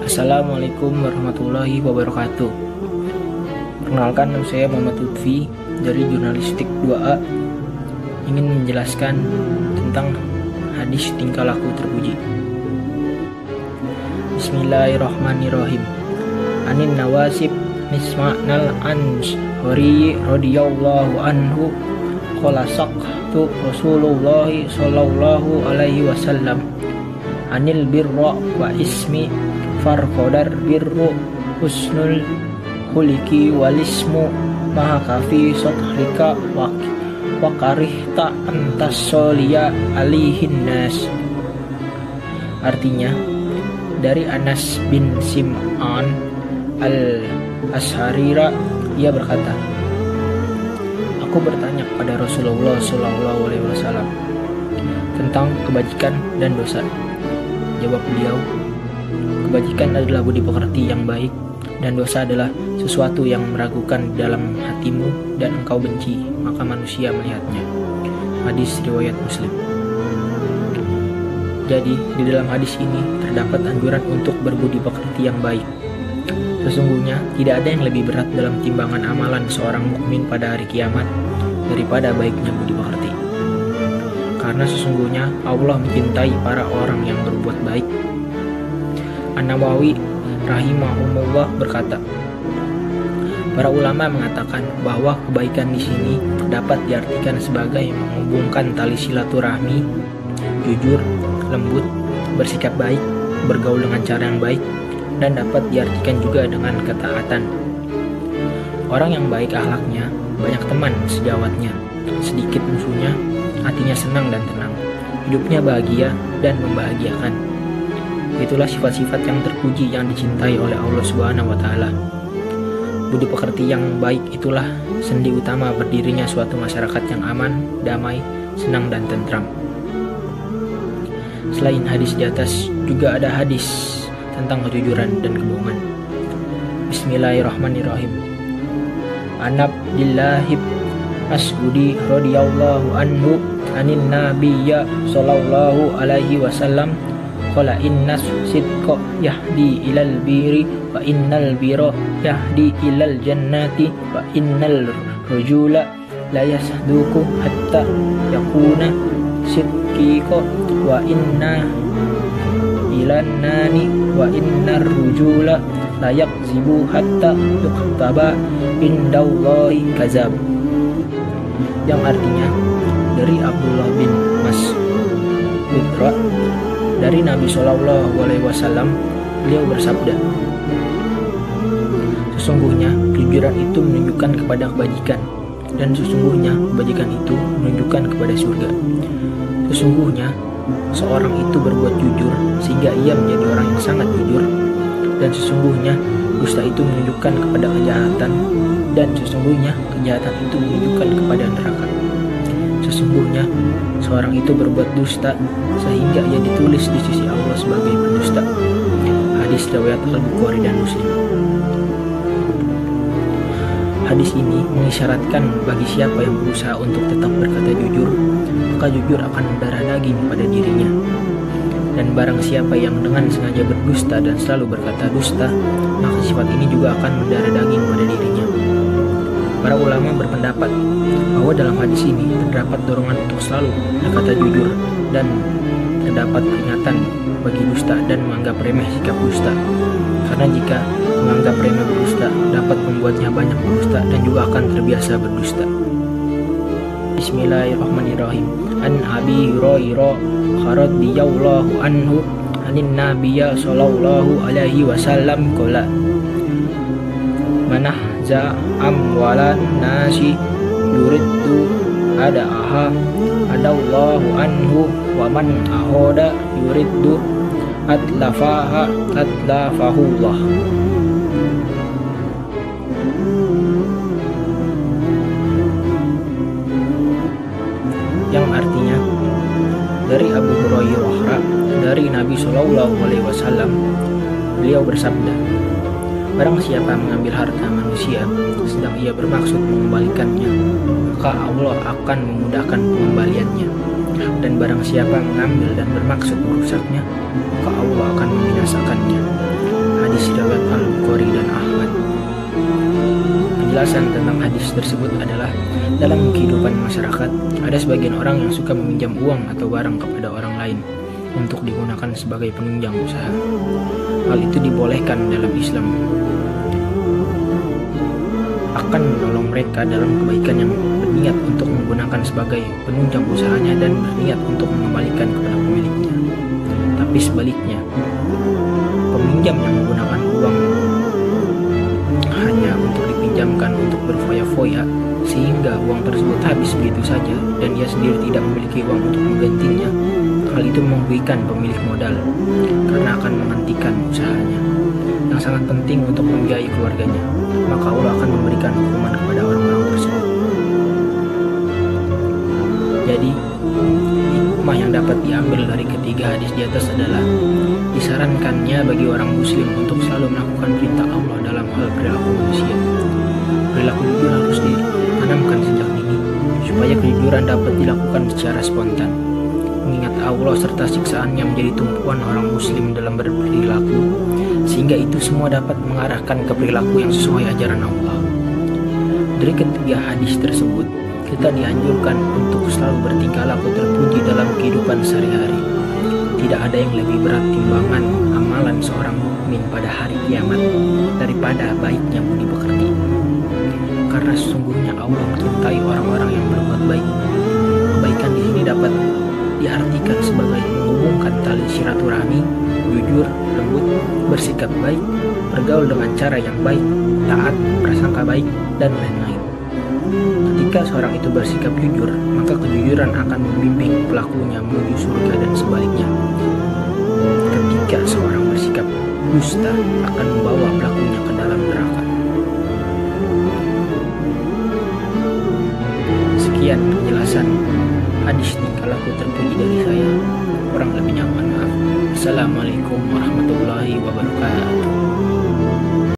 Assalamualaikum warahmatullahi wabarakatuh. Perkenalkan, nama saya Muhammad Lutfi dari Jurnalistik 2A, ingin menjelaskan tentang hadis tingkah laku terpuji. Bismillahirrahmanirrahim. Anin Nawasib Nisma'nal Anshari radhiyallahu anhu qala saqtu Rasulullah sallallahu alaihi wasallam anil birra wa ismi farqadar birru husnul khuliki walismu maha kafi sotrika wa karihta antasoliya alihin nas. Artinya, dari Anas bin Sim'an al-Asharira, ia berkata, aku bertanya kepada Rasulullah SAW tentang kebajikan dan dosa. Jawab beliau, kebajikan adalah budi pekerti yang baik, dan dosa adalah sesuatu yang meragukan dalam hatimu dan engkau benci, maka manusia melihatnya. Hadis riwayat Muslim. Jadi, di dalam hadis ini terdapat anjuran untuk berbudi pekerti yang baik. Sesungguhnya tidak ada yang lebih berat dalam timbangan amalan seorang mukmin pada hari kiamat daripada baiknya budi pekerti. Karena sesungguhnya Allah mencintai para orang yang berbuat baik. An-Nawawi rahimahumullah berkata, para ulama mengatakan bahwa kebaikan di sini dapat diartikan sebagai menghubungkan tali silaturahmi, jujur, lembut, bersikap baik, bergaul dengan cara yang baik, dan dapat diartikan juga dengan ketaatan. Orang yang baik akhlaknya, banyak teman sejawatnya, sedikit musuhnya, hatinya senang dan tenang, hidupnya bahagia dan membahagiakan. Itulah sifat-sifat yang terpuji yang dicintai oleh Allah Subhanahu wa Ta'ala. Budi pekerti yang baik itulah sendi utama berdirinya suatu masyarakat yang aman, damai, senang dan tentram. Selain hadis di atas, juga ada hadis tentang kejujuran dan kebohongan. Bismillahirrahmanirrahim. An Abdillah Mas'udi radhiyallahu anhu anin nabiyya sallallahu alaihi wasallam qala innas sidqa yahdi ilal biri wa innal bira yahdi ilal jannati wa innal rajula la yasduku hatta yakuna sidqiqa wa inna ilan nani wa innar rujula la yakzibu hatta yuktaba indallahi kazab. Yang artinya, dari Abdullah bin Mas'ud dari Nabi Shallallahu Alaihi Wasallam, beliau bersabda, sesungguhnya kejujuran itu menunjukkan kepada kebajikan, dan sesungguhnya kebajikan itu menunjukkan kepada surga. Sesungguhnya seorang itu berbuat jujur sehingga ia menjadi orang yang sangat jujur, dan sesungguhnya dusta itu menunjukkan kepada kejahatan, dan sesungguhnya kejahatan itu menunjukkan kepada neraka. Sesungguhnya seorang itu berbuat dusta sehingga ia ditulis di sisi Allah sebagai pendusta. Hadis riwayat Al-Bukhari dan Muslim. Hadis ini mengisyaratkan bagi siapa yang berusaha untuk tetap berkata jujur, maka jujur akan mendarah daging pada dirinya. Dan barang siapa yang dengan sengaja berdusta dan selalu berkata dusta, maka sifat ini juga akan mendarah daging pada dirinya. Para ulama berpendapat bahwa dalam hadis ini terdapat dorongan untuk selalu berkata jujur, dan terdapat peringatan bagi dusta dan menganggap remeh sikap dusta. Karena jika menganggap remeh berdusta dapat membuatnya banyak berdusta dan juga akan terbiasa berdusta. Bismillahirrahmanirrahim. An Abi Hurairah radhiyallahu anhu anin nabiyya sallallahu alaihi wasallam qala manahza amwalan nasi yuriddu ada'aha adallahu anhu wa man ahoda yuriddu atlafaha atlafahullah. Yang artinya, dari Abu Hurairah dari Nabi Shallallahu Alaihi Wasallam, beliau bersabda, barang siapa mengambil harta manusia sedang ia bermaksud mengembalikannya, maka Allah akan memudahkan pengembaliannya. Dan barang siapa mengambil dan bermaksud merusaknya, maka Allah akan membinasakannya. Hadis riwayat Al-Bukhari dan Ahmad. Penjelasan tentang hadis tersebut adalah dalam kehidupan masyarakat ada sebagian orang yang suka meminjam uang atau barang kepada orang lain untuk digunakan sebagai penunjang usaha. Hal itu dibolehkan dalam Islam, akan menolong mereka dalam kebaikan yang berniat untuk menggunakan sebagai penunjang usahanya dan berniat untuk mengembalikan kepada pemiliknya. Tapi sebaliknya, peminjam yang menggunakan uang hanya untuk dipinjamkan untuk berfoya-foya sehingga uang tersebut habis begitu saja dan ia sendiri tidak memiliki uang untuk menggantinya, hal itu merugikan pemilik modal karena akan menghentikan usahanya yang sangat penting untuk membiayai keluarganya. Maka Allah akan memberikan hukuman kepada orang-orang tersebut. Jadi, hikmah yang dapat diambil dari ketiga hadis di atas adalah disarankannya bagi orang muslim untuk selalu melakukan perintah Allah dalam hal perilaku manusia. Perilaku jujur harus ditanamkan sejak dini supaya kejujuran dapat dilakukan secara spontan. Mengingat Allah serta siksaannya menjadi tumpuan orang muslim dalam berperilaku, sehingga itu semua dapat mengarahkan ke perilaku yang sesuai ajaran Allah. Dari ketiga hadis tersebut, kita dianjurkan untuk selalu bertingkah laku terpuji dalam kehidupan sehari-hari. Tidak ada yang lebih berat timbangan amalan seorang mukmin pada hari kiamat daripada baiknya budi pekerti. Karena sesungguhnya Allah mencintai orang-orang yang berbuat baik. Kebaikan di sini dapat diartikan sebagai menghubungkan tali silaturahmi, jujur, lembut, bersikap baik, bergaul dengan cara yang baik, taat, prasangka baik, dan lain-lain. Ketika seorang itu bersikap jujur, maka kejujuran akan membimbing pelakunya menuju surga dan sebaliknya. Ketika seorang bersikap dusta, akan membawa pelakunya ke dalam neraka. Sekian penjelasan hadis tingkah laku terpuji dari saya. Kurang lebihnya mohon maaf. Assalamualaikum warahmatullahi wabarakatuh.